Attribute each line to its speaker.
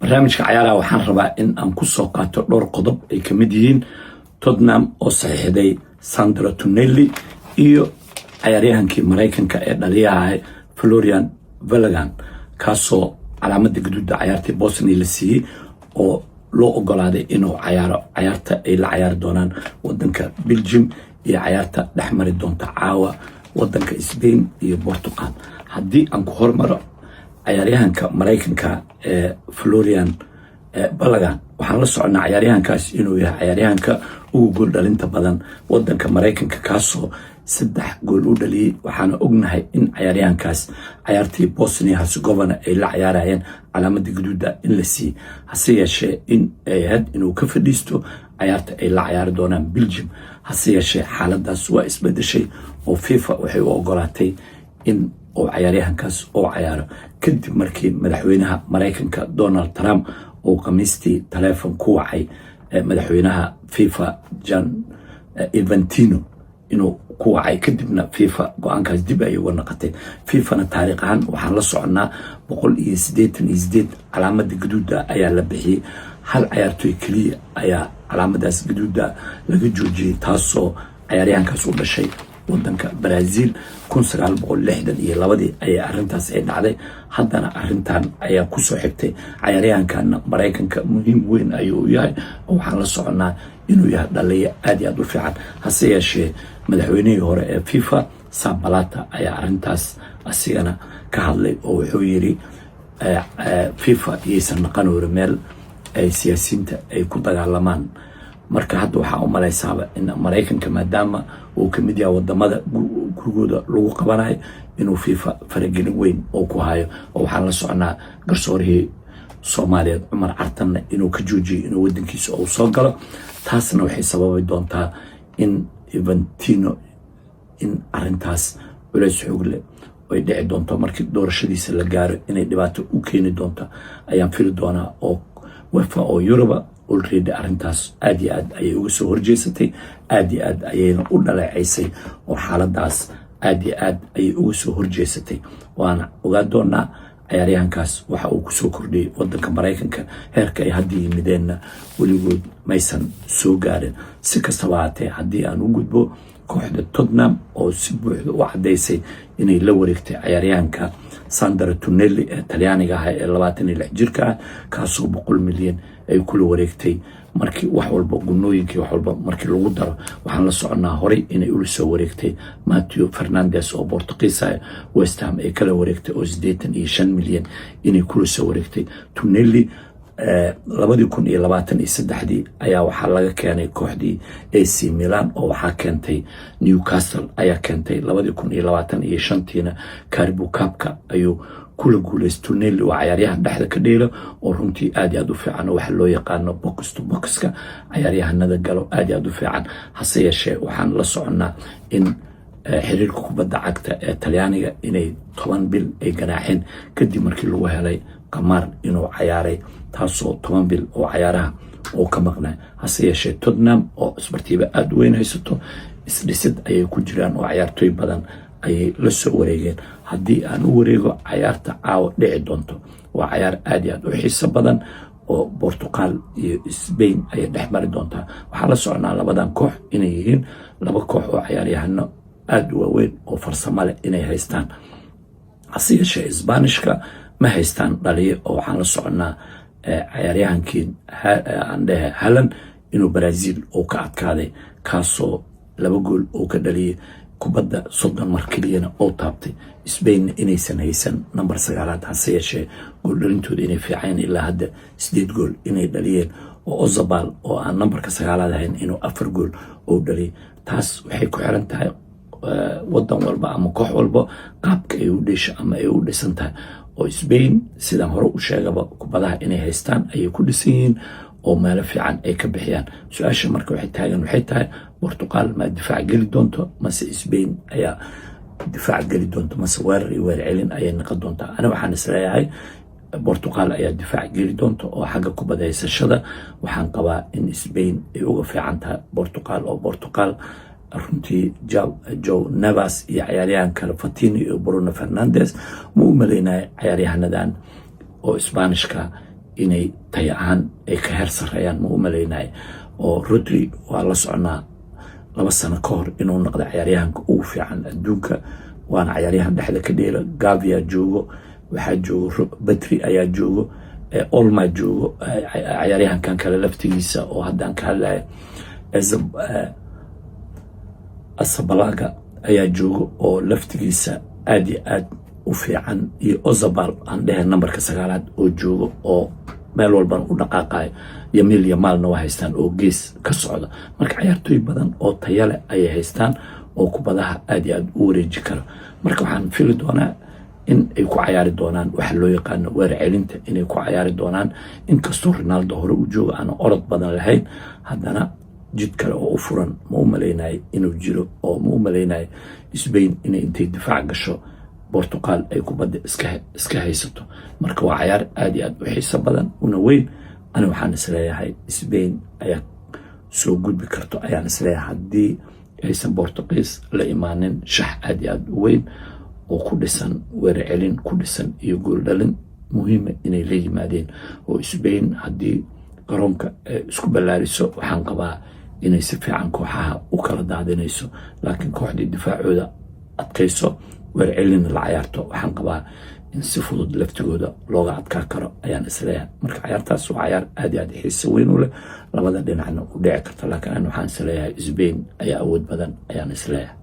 Speaker 1: barnaamijka ciyaaraha waxaan rabaa in aan ku soo qaato dhowr qodob ay ka mid yihiin Tottenham oo saxiixday Sandro Tonali iyo ciyaaryahankii Mareykanka ee dhaliyaha Florian Valegan kaasoo calaamada gaduuda ciyaartii Bosnia la siiyay oo loo ogolaaday inuu ciyaarta ay la ciyaari doonaan wadanka Belgium iyo ciyaarta dhexmari doonta caawa wadanka Spain iyo Portugal. haddii aan ku hormaro ciyaaryahanka Mareykanka ee Florian Valegan waxaan la soconaa ciyaaryahankaas inuu yahay ciyaaryahanka ugu gool dhalinta badan wadanka Mareykanka kaasoo 3 gool u dhaliyay. waxaana ognahay in ciyaaryahankaas ciyaartii Bosnia Herzegovina ay la ciyaarayeen calaamada gaduuda in la siiyay, hase yeeshee in ay had inuu ka fadhiisto ciyaarta ay la ciyaari doonaan Belgium. hase yeeshee xaaladaas waa isbedeshay oo FIFA waxay u ogolaatay in oo ciyaaryahankaas oo ciyaaro kadib markii madaxweynaha Mareykanka Donald Trump oo khamiistii telefoon ku wacay madaxweynaha FIFA Gianni Infantino inuu ku wacay kadibna FIFA go'aankaas dib ay uga noqotay. FIFA-na taariikh ahaan waxaan la soconaa 188 calaamada gaduuda ayaa la bixiyay, hal ciyaartoy kaliya ayaa calaamadaas gaduuda laga joojiyay taasoo ciyaaryahankaas u dhashay wadanka Brazil 1962 ayay arintaas ay dhacday. haddana arintan ayaa ku soo xigtay ciyaaryahankan Mareykanka muhiim weyn ayuu yahay oo waxaan la soconaa inuu yahay dhaliya aad iyo aad u fiican. hase yeeshee madaxweynihii hore ee FIFA Sepp Blatter ayaa arintaas asigana ka hadlay oo wuxuu yiri FIFA iyaysan noqon wara meel ay siyaasiyiinta ay ku dagaalamaan. marka hadda waxaa u malaysaaba in Mareykanka maadaama uu ka mid yahay wadamada gurigooda lagu qabanayo inuu FIFA faragelin weyn oo ku hayo. oo waxaan la soconaa garsoorihii Soomaaliyeed Cumar Cartanna inuu ka joojiyay inuu wadankiisa uu soo galo. taasna waxay sababi doontaa in Infantino in arintaas culays xoog leh ay dhici doonto markii doorashadiisa la gaaro inay dhibaato u keeni doonto ayaan fili doonaa. oo UEFA oo Europe already arintaas aad iyo aad ayay uga soo horjeesatay, aad iyo aad ayayna u dhaleeceysay oo xaaladaas aad iyo aad ayay uga soo horjeesatay. waana ogaa doonaa ciyaaryahankaas waxa uu ku soo kordhiyay wadanka Mareykanka heerka ay hadda yimideenna weligood maysan soo gaarin. si kastaba haatee haddii aan u gudbo kooxda Tottenham oo si buuxda u cadeysay inay la wareegtay ciyaaryahanka Sandro Tonali ee Talyaaniga ah ee 26 jirka ah kaasoo 100 milyan ay kula wareegtay markii wax walba gunooyinkii wax walba markii lagu daro. waxaan la soconaa horey inay u soo wareegtay Matteo Fernandes oo Portugiis ah West Ham ay kala wareegtay oo 85 milyan inay kula soo wareegtay. Tonali 2023 ayaa waxaa laga keenay kooxdii AC Milan oo waxaa keentay Newcastle ayaa keentay 2025 Carabao Cup-ka ayuu kula guuleystay. Tonali waa ciyaaryahan dhexda ka dheelo oo runtii aad iyo aad u fiican oo waxa loo yaqaano box to box-ka ciyaaryahanada galo aad iyo aad u fiican. hase yeeshee waxaan la soconaa in xiriirka kubadda cagta ee Talyaaniga inay 10 bil ay ganaaxeen kadib markii lagu helay qamaar inuu ciyaaray taasoo 10 bil oo ciyaaraha oo ka maqnaa. hase yeeshee Tottenham oo isbartiiba aad weyn haysato isdhisid ayay ku jiraan oo ciyaartoy badan ayay la soo wareegeen. haddii aan u wareego ciyaarta caawa dhici doonto waa ciyaar aad iyo aad u xiiso badan oo Portugal iyo Spain ay dhexmari doontaa. waxaa la soconaa labadan koox inay yihiin laba koox oo ciyaaryahano aad u waaweyn oo farsamo leh inay haystaan. hase yeeshee Isbaanishka ma haystaan dhaliyo oo waxaan la soconaa ciyaaryahankii Haaland inuu Brazil oo ka adkaaday kaasoo 2 gool oo ka dhaliyay kubadda 30 mar keliyana oo taabtay. Spain inaysan haysan number 9 hase yeeshee gool dhalintooda inay fiican ilaa hadda 8 gool inay dhaliyeen oo Ozabal oo aan numberka 9 ahayn inuu 4 gool oo dhaliyay. taas waxay ku xiran tahay wadan walba ama koox walba qaabka ay u dhashay ama ay u dhisan tahay. oo Spain sidaan hore u sheegaba kubadaha inay haystaan ayay ku dhisan yihiin oo meelo fiican ay ka bixiyaan. su-aasha marka waxay tahay Portugal ma difaac geli doonto mase Spain ayaa difaac geli doonto mase weerar iyo weerar celin ayay noqon doontaa. ana waxaan isleeyahay Portugal ayaa difaac geli doonto oo xagga kubadda haysashada waxaan qabaa in Spain ay uga fiican tahay Portugal. oo Portugal runtii Joe Neves iyo ciyaaryahan kale Fatini iyo Bruno Fernandes ma u maleynay ciyaaryahanadan oo Isbaanishka inay tay ahaan ay ka heer sareeyaan ma u malaynaya oo Rodri waa la soconaa 2 sano ka hor inuu noqdo ciyaaryahanka ugu fiican adduunka waana ciyaaryahan dhexda ka dheela Gavi joogo waxaa joogo Batri ayaa joogo Olma joogo ciyaaryahankan kale laftigiisa oo haddaan ka hadlayo Asabalaga ayaa joogo oo laftigiisa aad iyo aad u fiican iyo Ozabal aan dhahay numberka 9aad oo joogo oo meel walba u dhaqaaqay Yamil Yamalna waa haystaan oo gees ka socda marka ciyaartooy badan oo tayo leh ay haystaan oo kubadaha aad iyo aad u wareeji karo marka waxaan fili doonaa in ay ku ciyaari doonaan waxa loo yaqaan weer celinta inay ku ciyaari doonaan inkastoo Ronaldo hore u joogo aan orod badan lahayn haddana jid kale oo u furan ma u malaynay inuu jiro oo ma u malaynay Spain inay intay difaac gasho Portugal ay kubadda iska haysato marka waa ciyaar aad iyo aad u xiiso badan una weyn ana waxaan isleeyahay Spain ayaa soo gudbi karto ayaan isleeyahay haddii aysan Portuguese la imaanin shax aad iyo aad u weyn oo ku dhisan weer celin ku dhisan iyo gool dhalin muhiim inay la yimaadeen oo Spain haddii garoonka isku ballaariso waxaan qabaa inay si fiican kooxaha u kala daadinayso laakiin kooxdii difaacooda adkayso weer celin la ciyaarto waxaan qabaa in si fudud laftigooda looga adkaa karo ayaan isleeyahay marka ciyaartaas waa ciyaar aad iyo aad xiiso weyn u leh labada dhinacna u dhici karta laakiin waxaan isleeyahay Spain ayaa awood badan ayaan isleeyahay